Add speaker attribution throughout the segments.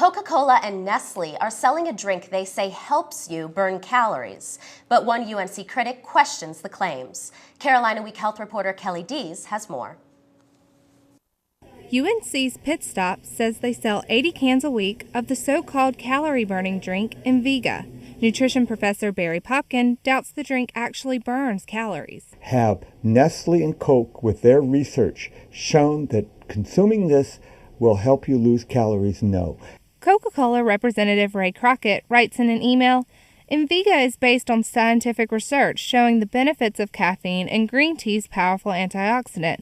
Speaker 1: Coca-Cola and Nestle are selling a drink they say helps you burn calories, but one UNC critic questions the claims. Carolina Week health reporter Kelly Dees has more.
Speaker 2: UNC's Pit Stop says they sell 80 cans a week of the so-called calorie-burning drink Enviga. Nutrition professor Barry Popkin doubts the drink actually burns calories.
Speaker 3: Have Nestle and Coke, with their research, shown that consuming this will help you lose calories? No.
Speaker 2: Coca-Cola representative Ray Crockett writes in an email, Enviga is based on scientific research showing the benefits of caffeine and green tea's powerful antioxidant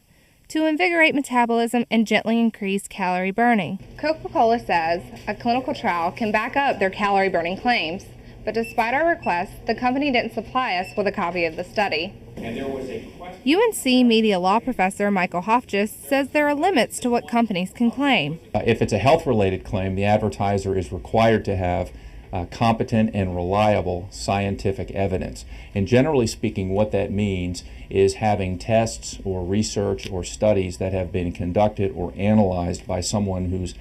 Speaker 2: to invigorate metabolism and gently increase calorie burning. Coca-Cola says a clinical trial can back up their calorie burning claims, but despite our request, the company didn't supply us with a copy of the study. And there was a UNC media law professor Michael Hofges says there are limits to what companies can claim.
Speaker 4: If it's a health-related claim, the advertiser is required to have competent and reliable scientific evidence. And generally speaking, what that means is having tests or research or studies that have been conducted or analyzed by someone who's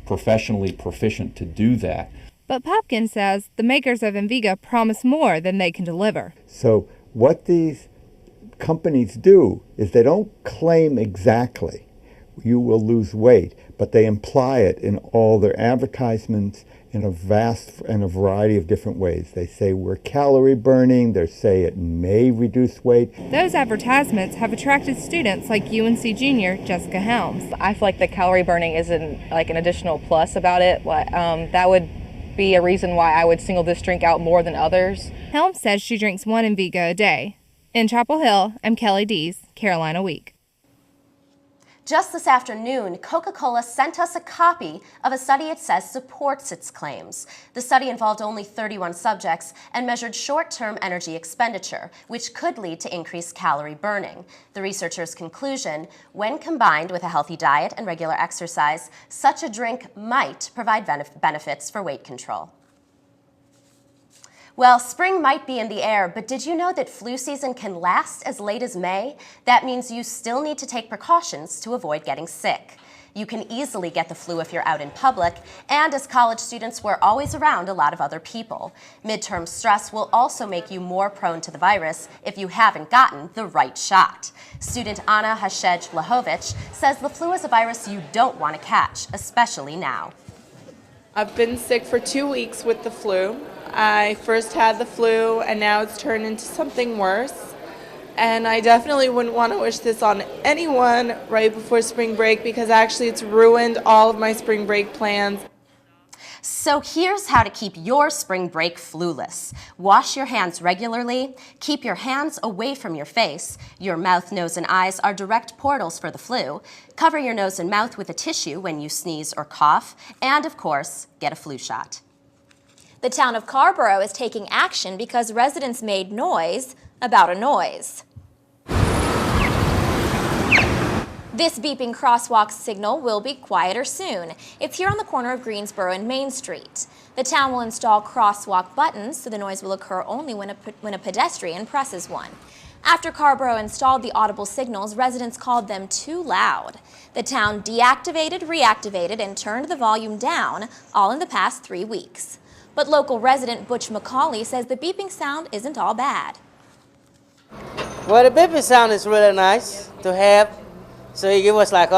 Speaker 4: professionally proficient to do that.
Speaker 2: But Popkin says the makers of Enviga promise more than they can deliver.
Speaker 3: So what these companies do is they don't claim exactly you will lose weight, but they imply it in all their advertisements in a variety of different ways. They say we're calorie burning, they say it may reduce weight.
Speaker 2: Those advertisements have attracted students like UNC junior Jessica Helms.
Speaker 5: I feel like the calorie burning isn't like an additional plus about it. That would be a reason why I would single this drink out more than others.
Speaker 2: Helms says she drinks one Enviga a day. In Chapel Hill, I'm Kelly Dees, Carolina Week.
Speaker 1: Just this afternoon, Coca-Cola sent us a copy of a study it says supports its claims. The study involved only 31 subjects and measured short-term energy expenditure, which could lead to increased calorie burning. The researchers' conclusion, when combined with a healthy diet and regular exercise, such a drink might provide benefits for weight control. Well, spring might be in the air, but did you know that flu season can last as late as May? That means you still need to take precautions to avoid getting sick. You can easily get the flu if you're out in public, and as college students, we're always around a lot of other people. Midterm stress will also make you more prone to the virus if you haven't gotten the right shot. Student Anna Hashej-Blahovich says the flu is a virus you don't want to catch, especially now.
Speaker 6: I've been sick for 2 weeks with the flu. I first had the flu and now it's turned into something worse. And I definitely wouldn't want to wish this on anyone right before spring break because actually it's ruined all of my spring break plans.
Speaker 1: So here's how to keep your spring break fluless. Wash your hands regularly. Keep your hands away from your face. Your mouth, nose, and eyes are direct portals for the flu. Cover your nose and mouth with a tissue when you sneeze or cough. And of course, get a flu shot.
Speaker 7: The town of Carrboro is taking action because residents made noise about a noise. This beeping crosswalk signal will be quieter soon. It's here on the corner of Greensboro and Main Street. The town will install crosswalk buttons so the noise will occur only when a pedestrian presses one. After Carrboro installed the audible signals, residents called them too loud. The town deactivated, reactivated, and turned the volume down, all in the past 3 weeks. But local resident Butch McCauley says the beeping sound isn't all bad.
Speaker 8: Well, the beeping sound is really nice to have. So you give us like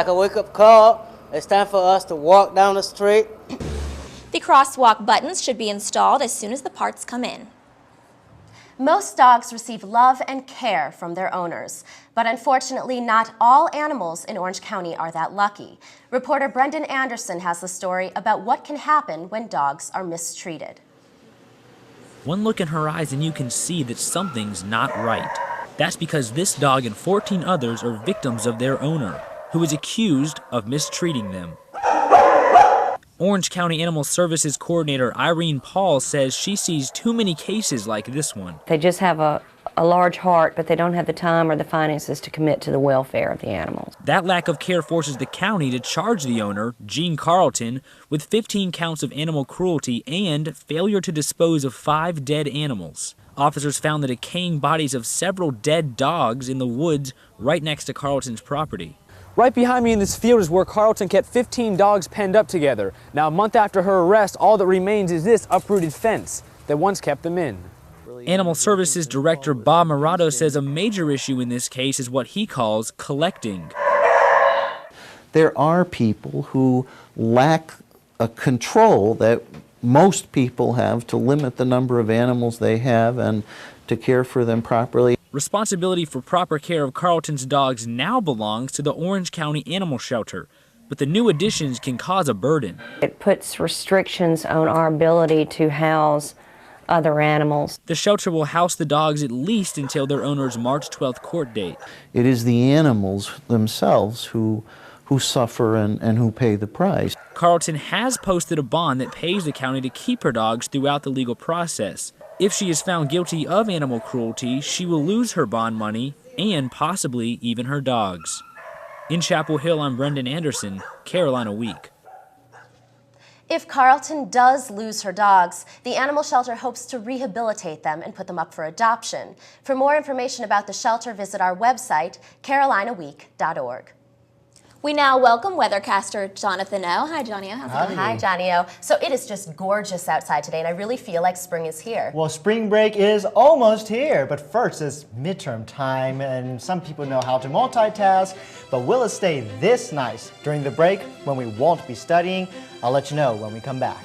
Speaker 8: a wake-up call. It's time for us to walk down the street.
Speaker 7: The crosswalk buttons should be installed as soon as the parts come in.
Speaker 1: Most dogs receive love and care from their owners, but unfortunately not all animals in Orange County are that lucky. Reporter Brendan Anderson has the story about what can happen when dogs are mistreated.
Speaker 9: One look in her eyes and you can see that something's not right. That's because this dog and 14 others are victims of their owner, who is accused of mistreating them. Orange County Animal Services Coordinator Irene Paul says she sees too many cases like this one.
Speaker 10: They just have a large heart, but they don't have the time or the finances to commit to the welfare of the animals.
Speaker 9: That lack of care forces the county to charge the owner, Gene Carlton, with 15 counts of animal cruelty and failure to dispose of 5 dead animals. Officers found the decaying bodies of several dead dogs in the woods right next to Carlton's property.
Speaker 11: Right behind me in this field is where Carlton kept 15 dogs penned up together. Now, a month after her arrest, all that remains is this uprooted fence that once kept them in.
Speaker 9: Animal Services Director Bob Morado says a major issue in this case is what he calls collecting.
Speaker 12: There are people who lack a control that most people have to limit the number of animals they have and to care for them properly.
Speaker 9: Responsibility for proper care of Carlton's dogs now belongs to the Orange County Animal Shelter, but the new additions can cause a burden.
Speaker 10: It puts restrictions on our ability to house other animals.
Speaker 9: The shelter will house the dogs at least until their owner's March 12th court date.
Speaker 12: It is the animals themselves who suffer and who pay the price.
Speaker 9: Carlton has posted a bond that pays the county to keep her dogs throughout the legal process. If she is found guilty of animal cruelty, she will lose her bond money and possibly even her dogs. In Chapel Hill, I'm Brendan Anderson, Carolina Week.
Speaker 1: If Carlton does lose her dogs, the animal shelter hopes to rehabilitate them and put them up for adoption. For more information about the shelter, visit our website, carolinaweek.org.
Speaker 7: We now welcome weathercaster Jonathan O. Hi, Johnny O. How's it going?
Speaker 1: Hi, Johnny O. So it is just gorgeous outside today, and I really feel like spring is here.
Speaker 13: Well, spring break is almost here, but first it's midterm time, and some people know how to multitask, but will it stay this nice during the break when we won't be studying? I'll let you know when we come back.